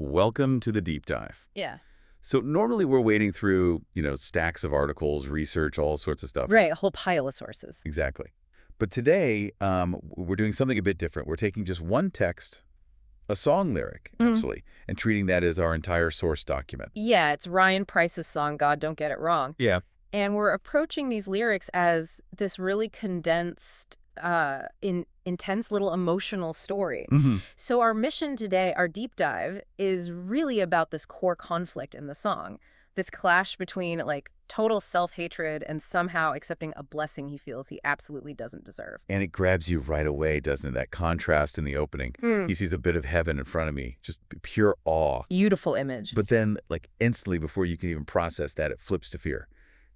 Welcome to the deep dive. Yeah. So normally we're wading through, stacks of articles, research, all sorts of stuff. Right, a whole pile of sources. Exactly. But today, we're doing something a bit different. We're taking just one text, a song lyric, actually, and treating that as our entire source document. Yeah, it's Ryan Price's song, God Don't Get It Wrong. Yeah. And we're approaching these lyrics as this really condensed, intense little emotional story. So our mission today, our deep dive, is really about this core conflict in the song. This clash between, total self-hatred and somehow accepting a blessing he feels he absolutely doesn't deserve. And it grabs you right away, doesn't it? That contrast in the opening. He sees a bit of heaven in front of me, just pure awe. Beautiful image. But then, instantly, before you can even process that, it flips to fear.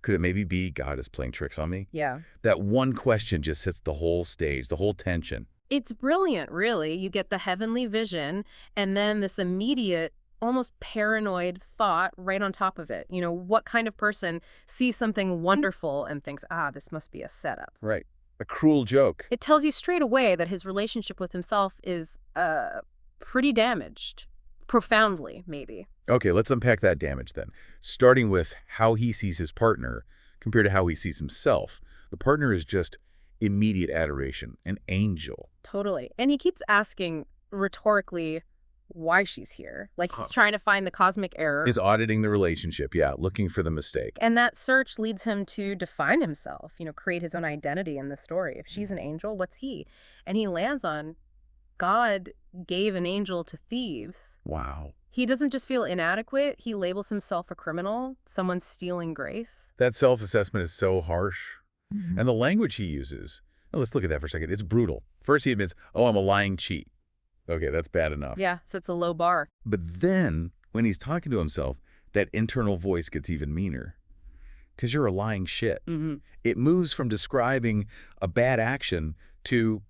Could it maybe be God is playing tricks on me? Yeah. That one question just sets the whole stage, the whole tension. It's brilliant, really. You get the heavenly vision and then this immediate, almost paranoid thought right on top of it. What kind of person sees something wonderful and thinks, this must be a setup? Right. A cruel joke. It tells you straight away that his relationship with himself is pretty damaged. Profoundly, maybe. Okay, let's unpack that damage then. Starting with how he sees his partner compared to how he sees himself. The partner is just immediate adoration, an angel. Totally. And he keeps asking rhetorically why she's here. He's trying to find the cosmic error. Is auditing the relationship, yeah, looking for the mistake. And that search leads him to define himself, create his own identity in the story. If she's an angel, what's he? And he lands on God gave an angel to thieves. Wow. He doesn't just feel inadequate. He labels himself a criminal, someone stealing grace. That self-assessment is so harsh. And the language he uses, let's look at that for a second. It's brutal. First he admits, I'm a lying cheat. Okay, that's bad enough. Yeah, so it's a low bar. But then, when he's talking to himself, that internal voice gets even meaner. Because you're a lying shit. It moves from describing a bad action to,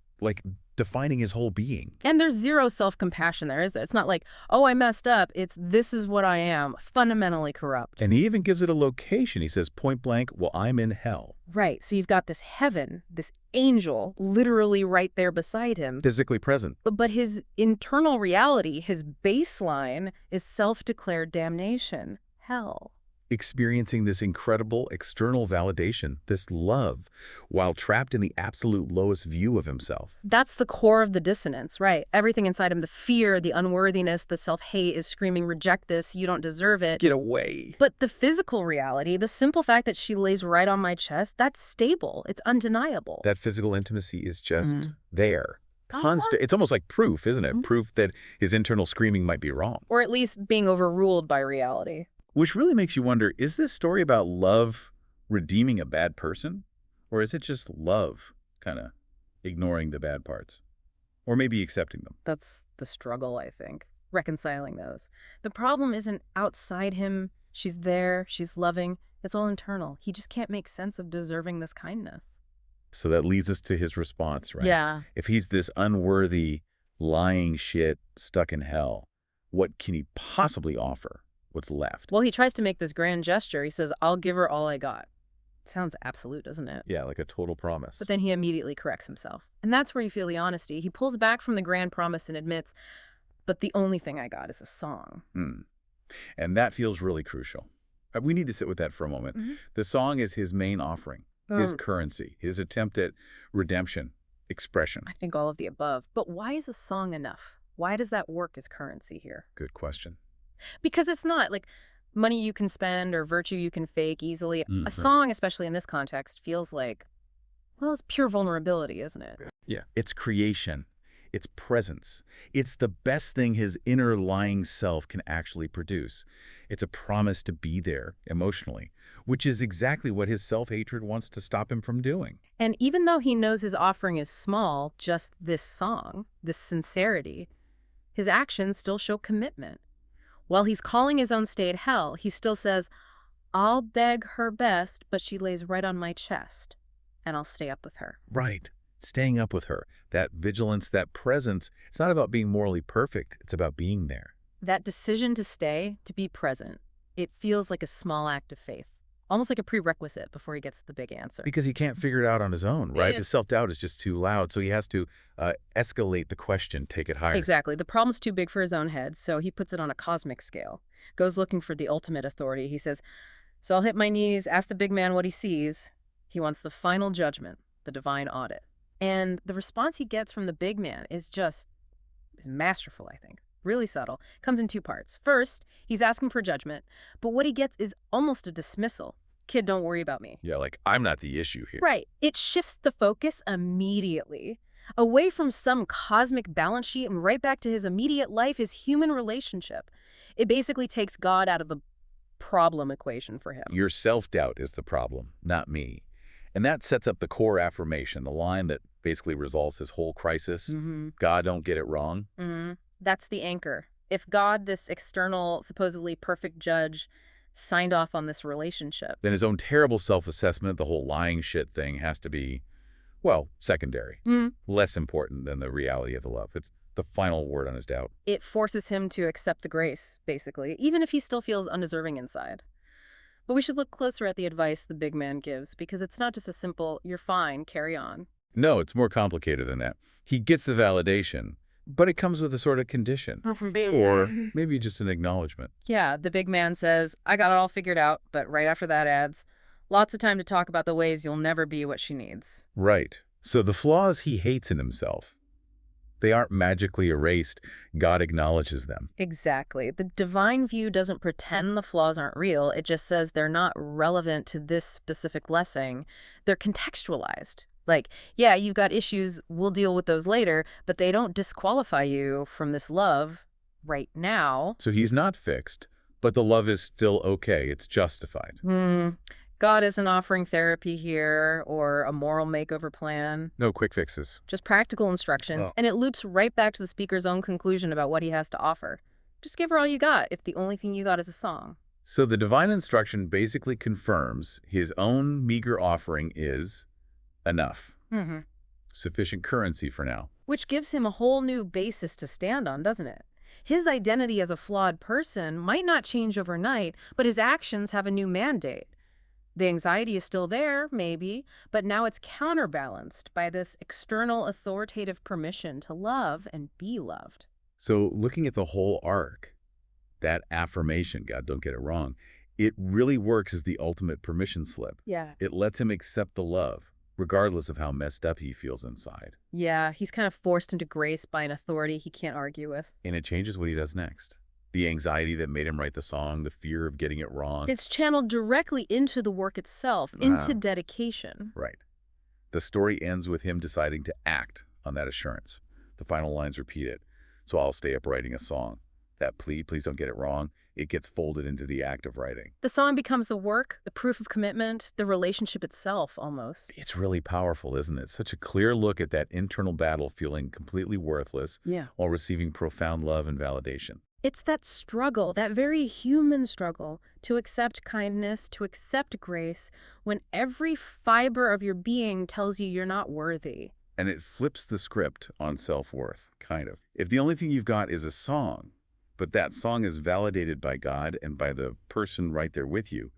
defining his whole being. And there's zero self-compassion there, is there? It's not like, I messed up. It's this is what I am, fundamentally corrupt. And he even gives it a location. He says point blank, I'm in hell. Right, so you've got this heaven, this angel, literally right there beside him. Physically present. But his internal reality, his baseline, is self-declared damnation, hell. Experiencing this incredible external validation, this love, while trapped in the absolute lowest view of himself. That's the core of the dissonance, right? Everything inside him, the fear, the unworthiness, the self-hate is screaming, reject this, you don't deserve it. Get away. But the physical reality, the simple fact that she lays right on my chest, that's stable. It's undeniable. That physical intimacy is just there. Constant. It's almost like proof, isn't it? Proof that his internal screaming might be wrong. Or at least being overruled by reality. Which really makes you wonder, is this story about love redeeming a bad person? Or is it just love kind of ignoring the bad parts? Or maybe accepting them? That's the struggle, I think. Reconciling those. The problem isn't outside him. She's there. She's loving. It's all internal. He just can't make sense of deserving this kindness. So that leads us to his response, right? Yeah. If he's this unworthy, lying shit stuck in hell, what can he possibly offer? What's left? Well, he tries to make this grand gesture. He says, I'll give her all I got. Sounds absolute, doesn't it? Yeah, like a total promise. But then he immediately corrects himself. And that's where you feel the honesty. He pulls back from the grand promise and admits, but the only thing I got is a song. And that feels really crucial. We need to sit with that for a moment. The song is his main offering, his currency, his attempt at redemption, expression. I think all of the above. But why is a song enough? Why does that work as currency here? Good question. Because it's not like money you can spend or virtue you can fake easily. A song, especially in this context, feels like, it's pure vulnerability, isn't it? Yeah. It's creation. It's presence. It's the best thing his inner lying self can actually produce. It's a promise to be there emotionally, which is exactly what his self-hatred wants to stop him from doing. And even though he knows his offering is small, just this song, this sincerity, his actions still show commitment. While he's calling his own state hell, he still says, I'll beg her best, but she lays right on my chest, and I'll stay up with her. Right. Staying up with her. That vigilance, that presence, it's not about being morally perfect. It's about being there. That decision to stay, to be present, it feels like a small act of faith. almost like a prerequisite before he gets the big answer. Because he can't figure it out on his own, right? Yeah. The self-doubt is just too loud, so he has to escalate the question, take it higher. Exactly. The problem's too big for his own head, so he puts it on a cosmic scale. Goes looking for the ultimate authority. He says, so I'll hit my knees, ask the big man what he sees. He wants the final judgment, the divine audit. And the response he gets from the big man is masterful, I think. Really subtle. Comes in two parts. First, he's asking for judgment, but what he gets is almost a dismissal. Kid, don't worry about me. Yeah, like, I'm not the issue here. Right. It shifts the focus immediately. Away from some cosmic balance sheet and right back to his immediate life, his human relationship. It basically takes God out of the problem equation for him. Your self-doubt is the problem, not me. And that sets up the core affirmation, the line that basically resolves his whole crisis. God, don't get it wrong. That's the anchor. If God, this external, supposedly perfect judge, signed off on this relationship, then his own terrible self-assessment, the whole lying shit thing, has to be, well, secondary. Less important than the reality of the love. It's the final word on his doubt. it forces him to accept the grace, basically, even if he still feels undeserving inside. But we should look closer at the advice the big man gives, because it's not just a simple, you're fine, carry on. No, it's more complicated than that. He gets the validation, but it comes with a sort of condition. Or maybe just an acknowledgement. Yeah, the big man says, I got it all figured out, but right after that adds, lots of time to talk about the ways you'll never be what she needs. Right. So the flaws he hates in himself, they aren't magically erased. God acknowledges them. Exactly. The divine view doesn't pretend the flaws aren't real. It just says they're not relevant to this specific blessing. They're contextualized. Like, yeah, you've got issues, we'll deal with those later, but they don't disqualify you from this love right now. So he's not fixed, but the love is still okay. It's justified. God isn't offering therapy here or a moral makeover plan. No quick fixes. Just practical instructions, and it loops right back to the speaker's own conclusion about what he has to offer. Just give her all you got if the only thing you got is a song. So the divine instruction basically confirms his own meager offering is enough. Sufficient currency for now. Which gives him a whole new basis to stand on, doesn't it? His identity as a flawed person might not change overnight, but his actions have a new mandate. The anxiety is still there, maybe, but now it's counterbalanced by this external authoritative permission to love and be loved. So looking at the whole arc, that affirmation, God, don't get it wrong, it really works as the ultimate permission slip. Yeah. It lets him accept the love, regardless of how messed up he feels inside. Yeah, he's kind of forced into grace by an authority he can't argue with. And it changes what he does next. The anxiety that made him write the song, the fear of getting it wrong. It's channeled directly into the work itself, into dedication. Right. The story ends with him deciding to act on that assurance. The final lines repeat it. So I'll stay up writing a song. That plea, please don't get it wrong, it gets folded into the act of writing. The song becomes the work, the proof of commitment, the relationship itself, almost. It's really powerful, isn't it? Such a clear look at that internal battle feeling completely worthless while receiving profound love and validation. It's that struggle, that very human struggle, to accept kindness, to accept grace, when every fiber of your being tells you you're not worthy. And it flips the script on self-worth, kind of. If the only thing you've got is a song, but that song is validated by God and by the person right there with you,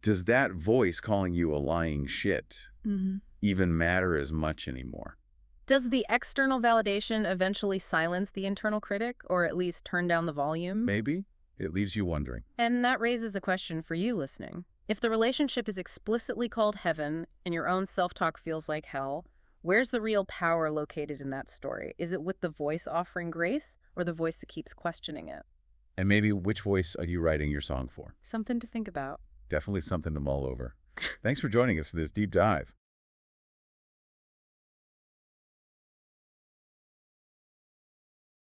does that voice calling you a lying shit even matter as much anymore? Does the external validation eventually silence the internal critic, or at least turn down the volume? Maybe. It leaves you wondering. And that raises a question for you listening. If the relationship is explicitly called heaven and your own self-talk feels like hell, where's the real power located in that story? Is it with the voice offering grace or the voice that keeps questioning it? And maybe which voice are you writing your song for? Something to think about. Definitely something to mull over. Thanks for joining us for this deep dive.